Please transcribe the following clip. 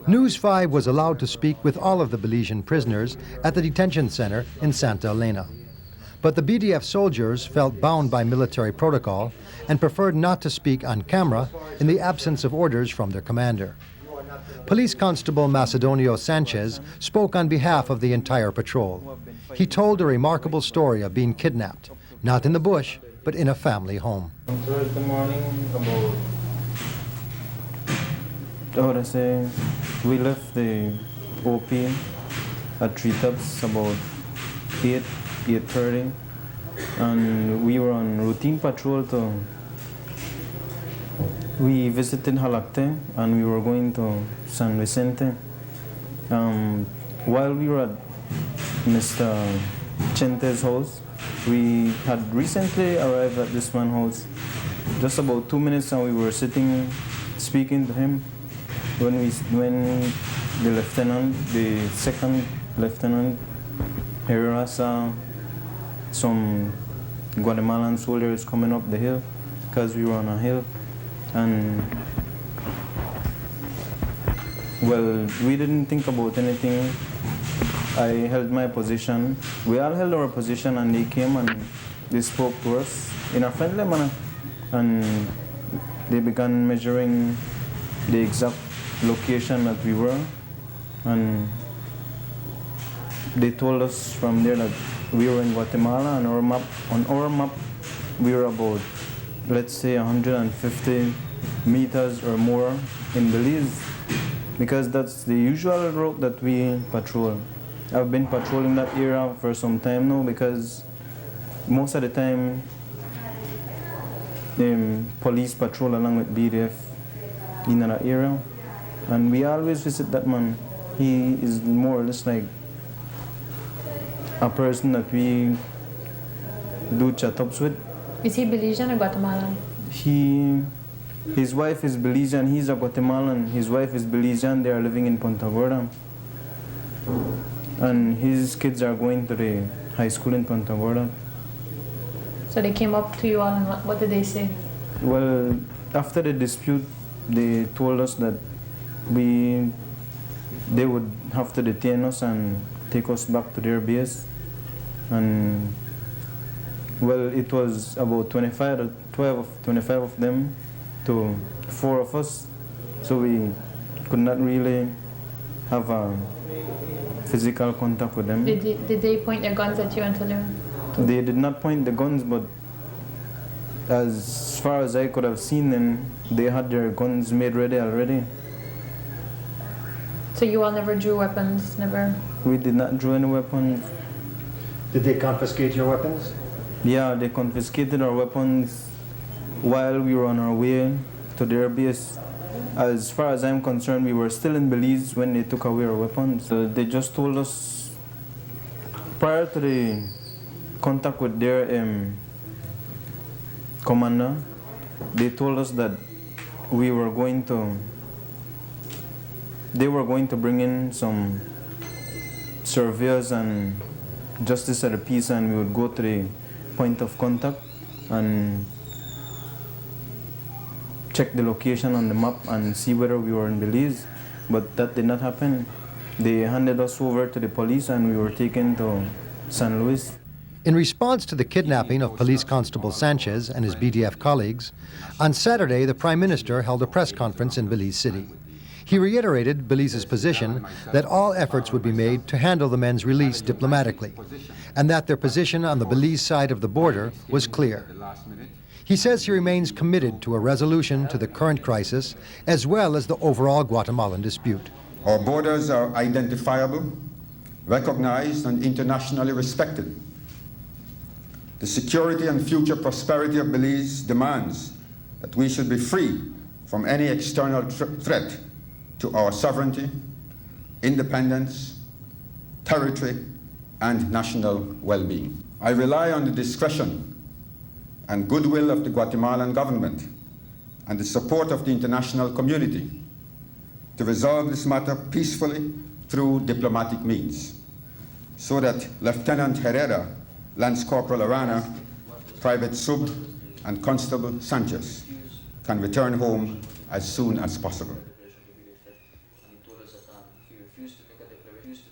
News 5 was allowed to speak with all of the Belizean prisoners at the detention center in Santa Elena. But the B.D.F. soldiers felt bound by military protocol and preferred not to speak on camera in the absence of orders from their commander. Police Constable Macedonio Sanchez spoke on behalf of the entire patrol. He told a remarkable story of being kidnapped, not in the bush, but in a family home. On Thursday morning, we left the OP at treetops about 8:30, and we were on routine patrol we visited Halacte and we were going to San Vicente. While we were at Mr. Chente's house, we had recently arrived at this man's house, just about 2 minutes, and we were sitting speaking to him when the second lieutenant Herrera saw some Guatemalan soldiers coming up the hill, because we were on a hill. And well, we didn't think about anything. I held my position. We all held our position, and they came and they spoke to us in a friendly manner. And they began measuring the exact location that we were. And they told us from there that we were in Guatemala, and on our map, we were about, let's say, 150 meters or more in Belize, because that's the usual route that we patrol. I've been patrolling that area for some time now, because most of the time police patrol along with B.D.F. in that area, and we always visit that man. He is more or less like a person that we do chat-ups with. Is he Belizean or Guatemalan? His wife is Belizean, he's a Guatemalan. His wife is Belizean, they are living in Punta Gorda. And his kids are going to the high school in Punta Gorda. So they came up to you all, and what did they say? Well, after the dispute, they told us that they would have to detain us and take us back to their base. And well, it was about 25 of them to 4 of us, so we could not really have a physical contact with them. Did they point their guns at you until you? They did not point the guns, but as far as I could have seen them, they had their guns made ready already. So you all never drew weapons, never? We did not draw any weapons. Did they confiscate your weapons? Yeah, they confiscated our weapons while we were on our way to their base. As far as I'm concerned, we were still in Belize when they took away our weapons. They just told us, prior to the contact with their commander, they told us that they were going to bring in some surveyors and justice of the peace, and we would go to the point of contact and check the location on the map and see whether we were in Belize, but that did not happen. They handed us over to the police and we were taken to San Luis. In response to the kidnapping of Police Constable Sanchez and his B.D.F. colleagues, on Saturday the Prime Minister held a press conference in Belize City. He reiterated Belize's position that all efforts would be made to handle the men's release diplomatically, and that their position on the Belize side of the border was clear. He says he remains committed to a resolution to the current crisis, as well as the overall Guatemalan dispute. Our borders are identifiable, recognized, and internationally respected. The security and future prosperity of Belize demands that we should be free from any external threat to our sovereignty, independence, territory, and national well-being. I rely on the discretion and goodwill of the Guatemalan government and the support of the international community to resolve this matter peacefully through diplomatic means, so that Lieutenant Herrera, Lance Corporal Arana, Private Sub, and Constable Sanchez can return home as soon as possible. used to